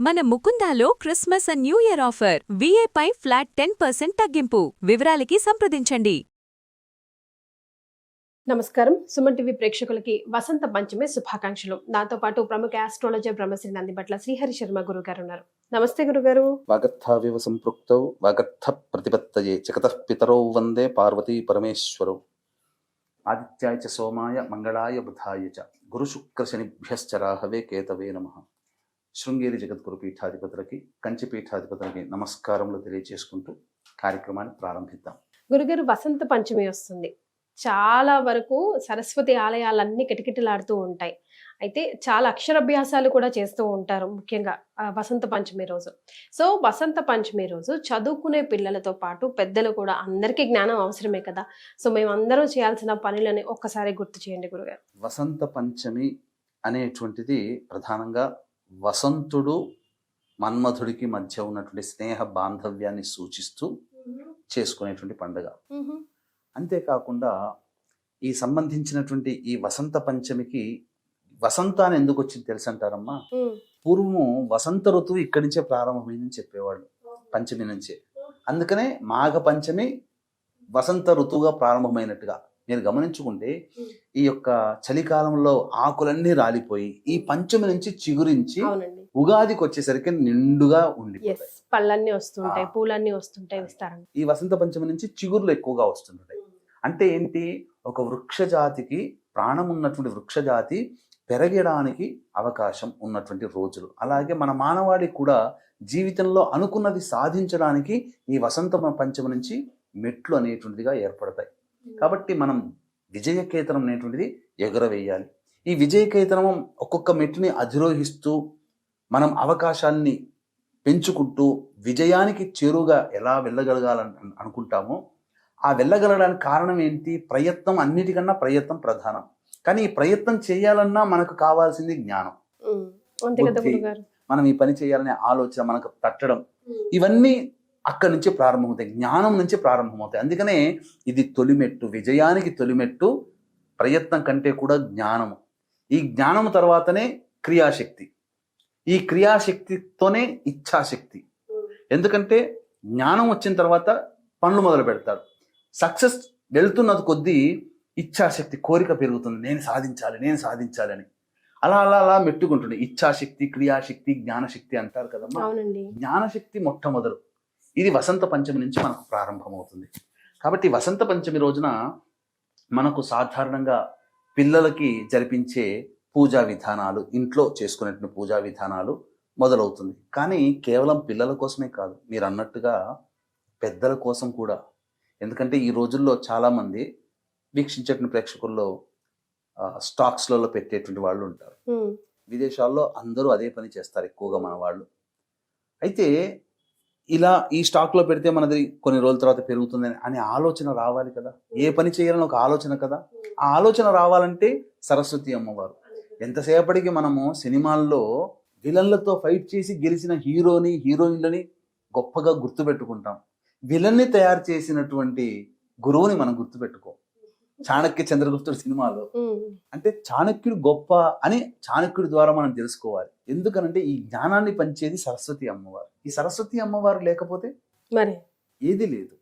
మన ముకుందాలో Christmas and new year offer విఏపై ఫ్లాట్ 10% తగ్గింపు. వివరాలకి సంప్రదించండి. నమస్కారం. సుమన్ టీవీ ప్రేక్షకులకి వసంత పంచమి శుభాకాంక్షలు. నాతో పాటు ప్రముఖ ఆస్ట్రాలజర్ బ్రహ్మశ్రీ నందిబట్ల శ్రీహరి శర్మ గురుగారు ఉన్నారు. నమస్తే గురుగారు. వాగర్థావివ సంపృక్తౌ వాగర్థ ప్రతిపత్తయే జగతః పితరౌ వందే పార్వతీ పరమేశ్వరౌ. ఆదిత్యాయ చ సోమాయ మంగళాయ బుధాయ చ గురు శుక్ర శనిభ్యశ్చ రాహవే కేతవే నమః. శృంగేరి జగద్గురు పీఠాధిపతులకి కంచి పీఠాధిపతులకి నమస్కారములు తెలియజేసుకుంటూ కార్యక్రమాన్ని ప్రారంభిద్దాం. గురుగారు, వసంత పంచమి వస్తుంది. చాలా వరకు సరస్వతి ఆలయాలన్నీ కిటకిటలాడుతూ ఉంటాయి. అయితే చాలా అక్షరాభ్యాసాలు కూడా చేస్తూ ఉంటారు, ముఖ్యంగా వసంత పంచమి రోజు. సో వసంత పంచమి రోజు చదువుకునే పిల్లలతో పాటు పెద్దలు కూడా అందరికీ జ్ఞానం అవసరమే కదా. సో మేమందరం చేయాల్సిన పనులని ఒక్కసారి గుర్తు చేయండి గురుగారు. వసంత పంచమి అనేటువంటిది ప్రధానంగా వసంతుడు మన్మధుడికి మధ్య ఉన్నటువంటి స్నేహ బాంధవ్యాన్ని సూచిస్తూ చేసుకునేటువంటి పండుగ. అంతేకాకుండా ఈ సంబంధించినటువంటి ఈ వసంత పంచమికి వసంతాన్ని ఎందుకు వచ్చింది తెలుసు అంటారమ్మా? పూర్వము వసంత ఋతువు ఇక్కడి నుంచే ప్రారంభమైందని చెప్పేవాళ్ళు, పంచమి నుంచే. అందుకనే మాఘ పంచమి వసంత ఋతువుగా ప్రారంభమైనట్టుగా మీరు గమనించుకుంటే ఈ యొక్క చలికాలంలో ఆకులన్నీ రాలిపోయి ఈ పంచమి నుంచి చిగురించి ఉగాదికి వచ్చేసరికి నిండుగా ఉండి పళ్ళన్నీ వస్తుంటాయి, పూలన్నీ వస్తుంటాయి విస్తారంగా. ఈ వసంత పంచమి నుంచి చిగుర్లు ఎక్కువగా వస్తుంటాయి. అంటే ఏంటి? ఒక వృక్ష జాతికి, ప్రాణం ఉన్నటువంటి వృక్ష జాతి పెరగడానికి అవకాశం ఉన్నటువంటి రోజులు. అలాగే మన మానవాళికి కూడా జీవితంలో అనుకున్నది సాధించడానికి ఈ వసంత పంచమి నుంచి మెట్లు అనేటువంటిదిగా ఏర్పడతాయి. కాబట్టి మనం విజయకేతనం అనేటువంటిది ఎగురవేయాలి. ఈ విజయకేతనం ఒక్కొక్క మెట్టుని అధిరోహిస్తూ మనం అవకాశాన్ని పెంచుకుంటూ విజయానికి చేరువుగా ఎలా వెళ్ళగలగాలని అనుకుంటామో ఆ వెళ్ళగలగడానికి కారణం ఏంటి? ప్రయత్నం. అన్నిటికన్నా ప్రయత్నం ప్రధానం. కానీ ఈ ప్రయత్నం చేయాలన్నా మనకు కావాల్సింది జ్ఞానం. మనం ఈ పని చేయాలనే ఆలోచన మనకు తట్టడం, ఇవన్నీ అక్కడి నుంచి ప్రారంభమవుతాయి, జ్ఞానం నుంచి ప్రారంభమవుతాయి. అందుకనే ఇది తొలిమెట్టు, విజయానికి తొలిమెట్టు ప్రయత్నం కంటే కూడా జ్ఞానము. ఈ జ్ఞానము తర్వాతనే క్రియాశక్తి, ఈ క్రియాశక్తితోనే ఇచ్ఛాశక్తి. ఎందుకంటే జ్ఞానం వచ్చిన తర్వాత పనులు మొదలు పెడతారు. సక్సెస్ వెళ్తున్నది కొద్దీ ఇచ్ఛాశక్తి, కోరిక పెరుగుతుంది, నేను సాధించాలి, నేను సాధించాలి అని. అలా అలా అలా మెట్టుకుంటుంది. ఇచ్ఛాశక్తి, క్రియాశక్తి, జ్ఞానశక్తి అంటారు కదమ్మా. జ్ఞానశక్తి మొట్టమొదలు. ఇది వసంత పంచమి నుంచి మనకు ప్రారంభమవుతుంది. కాబట్టి వసంత పంచమి రోజున మనకు సాధారణంగా పిల్లలకి జరిపించే పూజా విధానాలు, ఇంట్లో చేసుకునేటువంటి పూజా విధానాలు మొదలవుతుంది. కానీ కేవలం పిల్లల కోసమే కాదు, మీరు అన్నట్టుగా పెద్దల కోసం కూడా. ఎందుకంటే ఈ రోజుల్లో చాలామంది వీక్షించేటువంటి ప్రేక్షకుల్లో స్టాక్స్లలో పెట్టేటువంటి వాళ్ళు ఉంటారు. విదేశాల్లో అందరూ అదే పని చేస్తారు ఎక్కువగా మన వాళ్ళు. అయితే ఇలా ఈ స్టాక్లో పెడితే మనది కొన్ని రోజుల తర్వాత పెరుగుతుంది అనే ఆలోచన రావాలి కదా. ఏ పని చేయాలని ఒక ఆలోచన కదా. ఆ ఆలోచన రావాలంటే సరస్వతి అమ్మవారు. ఎంతసేపటికి మనము సినిమాల్లో విలన్లతో ఫైట్ చేసి గెలిచిన హీరోని, హీరోయిన్లని గొప్పగా గుర్తుపెట్టుకుంటాం. విలన్ని తయారు చేసినటువంటి గురువుని మనం గుర్తుపెట్టుకో. చాణక్య చంద్రగుప్తుడు సినిమాలో అంటే చాణక్యుడు గొప్ప అని చాణక్యుడి ద్వారా మనం తెలుసుకోవాలి. ఎందుకనంటే ఈ జ్ఞానాన్ని పంచేది సరస్వతి అమ్మవారు. ఈ సరస్వతి అమ్మవారు లేకపోతే మరి ఏది లేదు.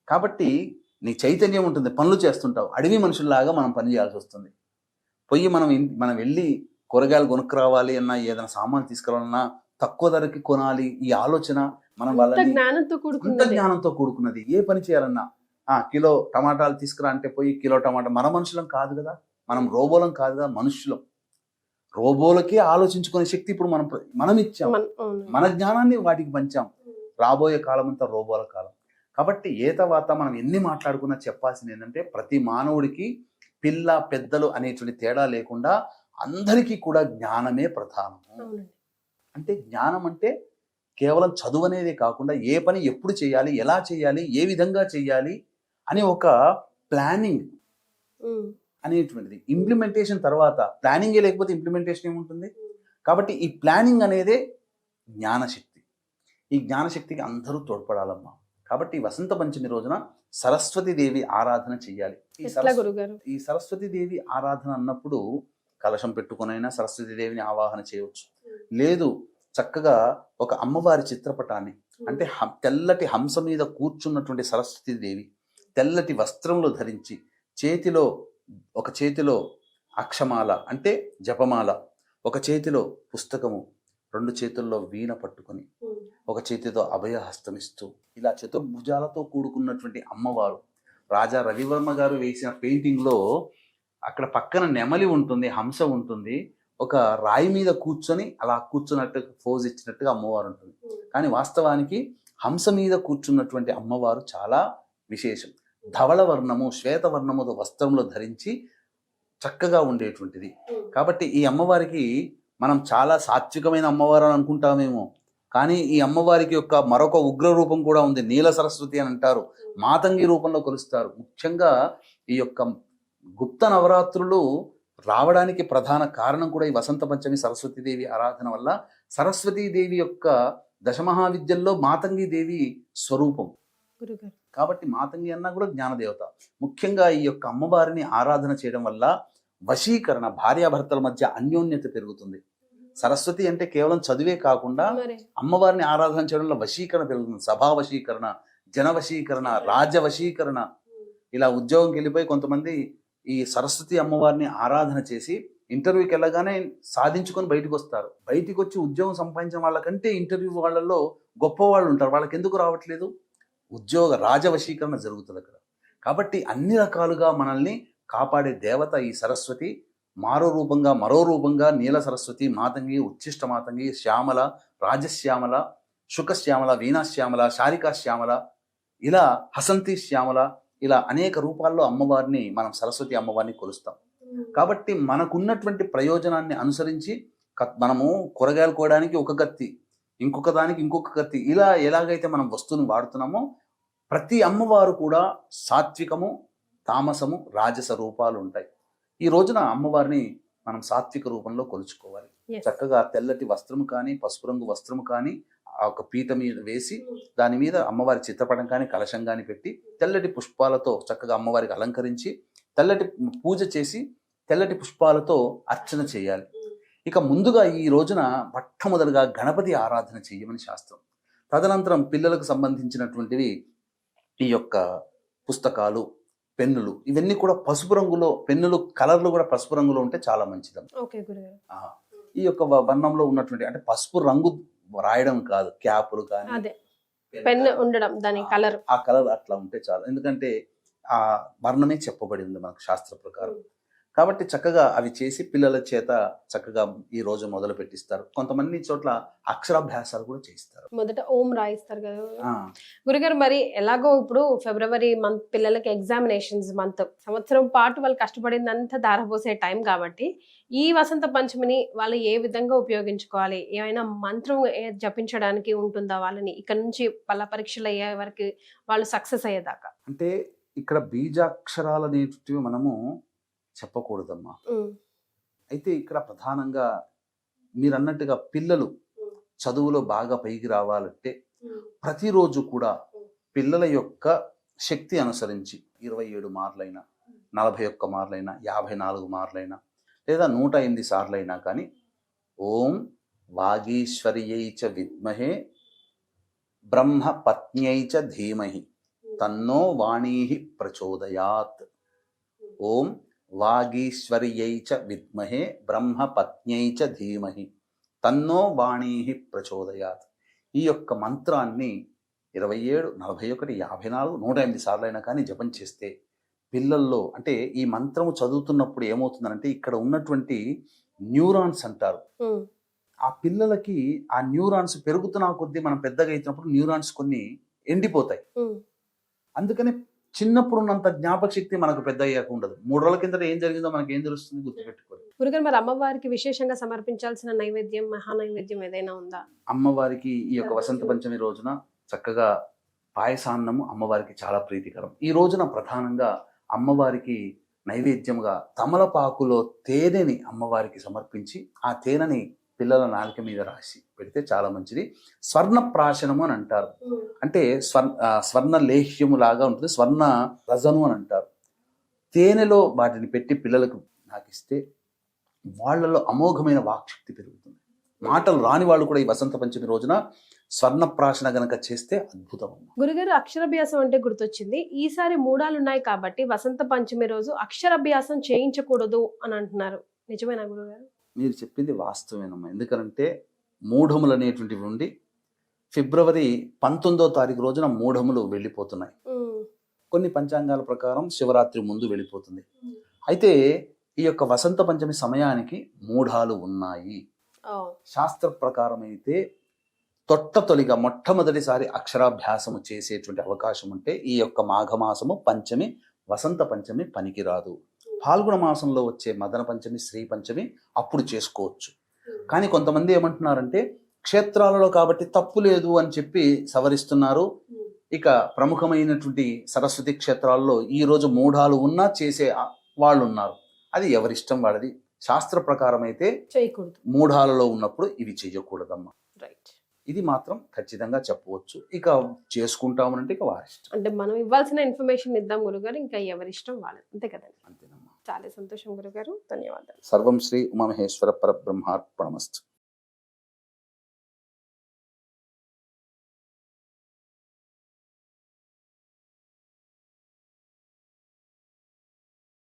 కాబట్టి నీ చైతన్యం ఉంటుంది, పనులు చేస్తుంటావు. అడవి మనుషుల్లాగా మనం పని చేయాల్సి వస్తుంది. పోయి మనం వెళ్ళి కూరగాయలు కొనుక్కురావాలి అన్నా, ఏదైనా సామాన్ తీసుకురావాలన్నా తక్కువ ధరకి కొనాలి, ఈ ఆలోచన మనం వాళ్ళని జ్ఞానంతో కూడుకున్నది. ఏ పని చేయాలన్నా కిలో టమాటాలు తీసుకురా అంటే పోయి కిలో టమాటా. మన మనుషులం కాదు కదా, మనం రోబోలం కాదు కదా, మనుషులం. రోబోలకే ఆలోచించుకునే శక్తి ఇప్పుడు మనం ఇచ్చాం. మన జ్ఞానాన్ని వాటికి పంచాం. రాబోయే కాలం అంతా రోబోల కాలం. కాబట్టి ఏ తర్వాత మనం ఎన్ని మాట్లాడుకున్నా చెప్పాల్సింది ఏంటంటే ప్రతి మానవుడికి పిల్ల పెద్దలు అనేటువంటి తేడా లేకుండా అందరికీ కూడా జ్ఞానమే ప్రధానము. అంటే జ్ఞానం అంటే కేవలం చదువు అనేదే కాకుండా ఏ పని ఎప్పుడు చేయాలి, ఎలా చేయాలి, ఏ విధంగా చేయాలి అని ఒక ప్లానింగ్ అనేటువంటిది. ఇంప్లిమెంటేషన్ తర్వాత ప్లానింగే లేకపోతే ఇంప్లిమెంటేషన్ ఏముంటుంది? కాబట్టి ఈ ప్లానింగ్ అనేదే జ్ఞానశక్తి. ఈ జ్ఞానశక్తికి అందరూ తోడ్పడాలమ్మా. కాబట్టి వసంత పంచమి రోజున సరస్వతీదేవి ఆరాధన చెయ్యాలి. ఈ సరస్వతీదేవి ఆరాధన అన్నప్పుడు కలశం పెట్టుకునైనా సరస్వతీదేవిని ఆవాహన చేయవచ్చు. లేదు చక్కగా ఒక అమ్మవారి చిత్రపటాన్ని, అంటే తెల్లటి హంస మీద కూర్చున్నటువంటి సరస్వతీదేవి తెల్లటి వస్త్రంలో ధరించి ఒక చేతిలో అక్షమాల అంటే జపమాల, ఒక చేతిలో పుస్తకము, 2 చేతుల్లో వీణ పట్టుకొని, ఒక చేతితో అభయహస్తమిస్తూ ఇలా చతుర్భుజాలతో కూడుకున్నటువంటి అమ్మవారు. రాజా రవివర్మ గారు వేసిన పెయింటింగ్లో అక్కడ పక్కన నెమలి ఉంటుంది, హంస ఉంటుంది, ఒక రాయి మీద కూర్చొని అలా కూర్చున్నట్టు ఫోజ్ ఇచ్చినట్టుగా అమ్మవారు ఉంటుంది. కానీ వాస్తవానికి హంస మీద కూర్చున్నటువంటి అమ్మవారు చాలా విశేషం. ధవళ వర్ణము శ్వేతవర్ణము వస్త్రంలో ధరించి చక్కగా ఉండేటువంటిది. కాబట్టి ఈ అమ్మవారికి మనం చాలా సాత్వికమైన అమ్మవారు అని అనుకుంటామేమో, కానీ ఈ అమ్మవారికి యొక్క మరొక ఉగ్ర రూపం కూడా ఉంది. నీల సరస్వతి అని అంటారు, మాతంగి రూపంలో కొలుస్తారు. ముఖ్యంగా ఈ యొక్క గుప్త నవరాత్రులు రావడానికి ప్రధాన కారణం కూడా ఈ వసంత పంచమి సరస్వతీదేవి ఆరాధన వల్ల. సరస్వతీదేవి యొక్క దశమహావిద్యల్లో మాతంగి దేవి స్వరూపం కాబట్టి మాతంగి అన్నా కూడా జ్ఞానదేవత. ముఖ్యంగా ఈ యొక్క అమ్మవారిని ఆరాధన చేయడం వల్ల వశీకరణ, భార్యాభర్తల మధ్య అన్యోన్యత పెరుగుతుంది. సరస్వతి అంటే కేవలం చదువే కాకుండా అమ్మవారిని ఆరాధన చేయడం వల్ల వశీకరణ పెరుగుతుంది. సభా వశీకరణ, జన వశీకరణ, రాజ్య వశీకరణ. ఇలా ఉద్యోగంకి వెళ్ళిపోయి కొంతమంది ఈ సరస్వతి అమ్మవారిని ఆరాధన చేసి ఇంటర్వ్యూకి వెళ్ళగానే సాధించుకొని బయటకు వస్తారు. బయటికి వచ్చి ఉద్యోగం సంపాదించిన వాళ్ళకంటే ఇంటర్వ్యూ వాళ్ళల్లో గొప్ప వాళ్ళు ఉంటారు. వాళ్ళకి ఎందుకు రావట్లేదు? రాజవశీకరణ జరుగుతుంది అక్కడ. కాబట్టి అన్ని రకాలుగా మనల్ని కాపాడే దేవత ఈ సరస్వతి. మరో రూపంగా నీల సరస్వతి, మాతంగి, ఉచ్ఛిష్ట మాతంగి, శ్యామల, రాజశ్యామల, శుకశ్యామల, వీణాశ్యామల, శారికాశ్యామల, ఇలా హసంతి శ్యామల, ఇలా అనేక రూపాల్లో అమ్మవారిని మనం సరస్వతి అమ్మవారిని కొలుస్తాం. కాబట్టి మనకున్నటువంటి ప్రయోజనాన్ని అనుసరించి మనము కూరగాయలు కోయడానికి ఒక కత్తి, ఇంకొక దానికి ఇంకొక కత్తి, ఇలా ఎలాగైతే మనం వస్తువుని వాడుతున్నామో ప్రతి అమ్మవారు కూడా సాత్వికము, తామసము, రాజస రూపాలు ఉంటాయి. ఈ రోజున అమ్మవారిని మనం సాత్విక రూపంలో కొలుచుకోవాలి. చక్కగా తెల్లటి వస్త్రము కానీ, పసుపు రంగు వస్త్రము కానీ ఆ ఒక పీట మీద వేసి దాని మీద అమ్మవారి చిత్రపటం కానీ, కలశం కానీ పెట్టి తెల్లటి పుష్పాలతో చక్కగా అమ్మవారికి అలంకరించి తెల్లటి పూజ చేసి తెల్లటి పుష్పాలతో అర్చన చేయాలి. ఇక ముందుగా ఈ రోజున మొట్టమొదటిగా గణపతి ఆరాధన చేయమని శాస్త్రం. తదనంతరం పిల్లలకు సంబంధించినటువంటివి ఈ యొక్క పుస్తకాలు, పెన్నులు, ఇవన్నీ కూడా పసుపు రంగులో, పెన్నులు కలర్లు కూడా పసుపు రంగులో ఉంటే చాలా మంచిది. ఈ యొక్క వర్ణంలో ఉన్నటువంటి అంటే పసుపు రంగు రాయడం కాదు, క్యాపులు కానీ పెన్ ఉండడం, దాని కలర్, ఆ కలర్ అట్లా ఉంటే చాలు. ఎందుకంటే ఆ వర్ణమే చెప్పబడి ఉంది మనకు శాస్త్ర ప్రకారం. కాబట్టి చక్కగా అవి చేసి పిల్లల చేత చక్కగా ఈ రోజు మొదలు పెట్టిస్తారు. కొంతమంది చోట్ల అక్షరాభ్యాసాలు కూడా చేస్తారు. మొదట ఓం రాయిస్తారు కదా గురుగారు. మరి ఎలాగో ఇప్పుడు ఫిబ్రవరి మంత్ పిల్లలకి ఎగ్జామినేషన్స్ మంత్, సంవత్సరం పాటు వాళ్ళు కష్టపడిందంతా దారపోసే టైం కాబట్టి ఈ వసంత పంచమిని వాళ్ళు ఏ విధంగా ఉపయోగించుకోవాలి? ఏమైనా మంత్రం జపించడానికి ఉంటుందా వాళ్ళని ఇక్కడ నుంచి వాళ్ళ పరీక్షలు అయ్యే వరకు, వాళ్ళు సక్సెస్ అయ్యేదాకా? అంటే ఇక్కడ బీజాక్షరాలు అనేటివి మనము చెప్పకూడదమ్మా. అయితే ఇక్కడ ప్రధానంగా మీరు అన్నట్టుగా పిల్లలు చదువులో బాగా పైకి రావాలంటే ప్రతిరోజు కూడా పిల్లల యొక్క శక్తి అనుసరించి 27 మార్లైనా, 41 మార్లైనా, 54 మార్లైనా, లేదా 108 సార్లైనా కానీ ఓం వాగీశ్వర్యై చ విద్మహే బ్రహ్మ పత్న్యై చ ధీమహి తన్నో వాణీ ప్రచోదయాత్. ఓం వాగీశ్వర్యై చ విద్మహే బ్రహ్మ పత్న్యై చ ధీమహి తన్నో వాణీ ప్రచోదయాత్. ఈ యొక్క మంత్రాన్ని 27, 41, 54, 108 సార్లైనా కానీ జపం చేస్తే పిల్లల్లో, అంటే ఈ మంత్రము చదువుతున్నప్పుడు ఏమవుతుందంటే ఇక్కడ ఉన్నటువంటి న్యూరాన్స్ అంటారు, ఆ పిల్లలకి ఆ న్యూరాన్స్ పెరుగుతున్న కొద్దీ మనం పెద్దగా అవుతున్నప్పుడు న్యూరాన్స్ కొన్ని ఎండిపోతాయి. అందుకని చిన్నప్పుడు ఉన్నంత జ్ఞాపక శక్తి మనకు పెద్ద అయ్యాక ఉండదు. 3 రోజుల కింద ఏం జరిగిందో మనకి ఏం తెలుస్తుంది? గుర్తుపెట్టుకోవాలి. గురుగారు, మరి అమ్మవారికి విశేషంగా సమర్పించాల్సిన నైవేద్యం, మహానైవేద్యం ఏదైనా ఉందా? అమ్మవారికి ఈ యొక్క వసంత పంచమి రోజున చక్కగా పాయసాన్నము అమ్మవారికి చాలా ప్రీతికరం. ఈ రోజున ప్రధానంగా అమ్మవారికి నైవేద్యంగా తమలపాకులో తేనెని అమ్మవారికి సమర్పించి ఆ తేనెని పిల్లల నాలుక మీద రాసి పెడితే చాలా మంచిది. స్వర్ణ ప్రాశనము అని అంటారు, అంటే స్వర్ణ లేహ్యము లాగా ఉంటుంది, స్వర్ణ రజను అని అంటారు. తేనెలో వాటిని పెట్టి పిల్లలకు నాకిస్తే వాళ్ళలో అమోఘమైన వాక్శక్తి పెరుగుతుంది. మాటలు రాని వాళ్ళు కూడా ఈ వసంత పంచమి రోజున స్వర్ణప్రాశన గనక చేస్తే అద్భుతం అమ్మ. గురుగారు, అక్షరాభ్యాసం అంటే గుర్తొచ్చింది. ఈసారి మూడాలు ఉన్నాయి కాబట్టి వసంత పంచమి రోజు అక్షరాభ్యాసం చేయించకూడదు అని అంటున్నారు. నిజమేనా గురుగారు? మీరు చెప్పింది వాస్తవేనమ్మా. ఎందుకంటే మూఢములు అనేటువంటివి ఉండి ఫిబ్రవరి 19వ తారీఖు రోజున మూఢములు వెళ్ళిపోతున్నాయి. కొన్ని పంచాంగాల ప్రకారం శివరాత్రి ముందు వెళ్ళిపోతుంది. అయితే ఈ యొక్క వసంత పంచమి సమయానికి మూఢాలు ఉన్నాయి. శాస్త్ర ప్రకారం అయితే తొలిగా మొట్టమొదటిసారి అక్షరాభ్యాసము చేసేటువంటి అవకాశం ఉంటే ఈ యొక్క మాఘమాసము పంచమి వసంత పంచమి పనికిరాదు. పాల్గొన మాసంలో వచ్చే మదన పంచమి శ్రీ పంచమి అప్పుడు చేసుకోవచ్చు. కానీ కొంతమంది ఏమంటున్నారంటే క్షేత్రాలలో కాబట్టి తప్పు లేదు అని చెప్పి సవరిస్తున్నారు. ఇక ప్రముఖమైనటువంటి సరస్వతి క్షేత్రాల్లో ఈ రోజు మూఢాలు ఉన్నా చేసే వాళ్ళు ఉన్నారు. అది ఎవరిష్టం వాళ్ళది. శాస్త్ర ప్రకారం అయితే చేయకూడదు. మూఢాలలో ఉన్నప్పుడు ఇవి చేయకూడదమ్మా. రైట్. ఇది మాత్రం ఖచ్చితంగా చెప్పవచ్చు. ఇక చేసుకుంటామనంటే ఇక వారిష్టం. అంటే మనం ఇవ్వాల్సిన ఇన్ఫర్మేషన్ ఇద్దాం గురుగారు, ఇంకా ఎవరిష్టం వాళ్ళది, అంతే కదండి. అంతేనమ్మా. చాలా సంతోషం గురుగారు, ధన్యవాదాలు. సర్వం శ్రీ ఉమామహేశ్వర పరబ్రహ్మార్పణమస్తు.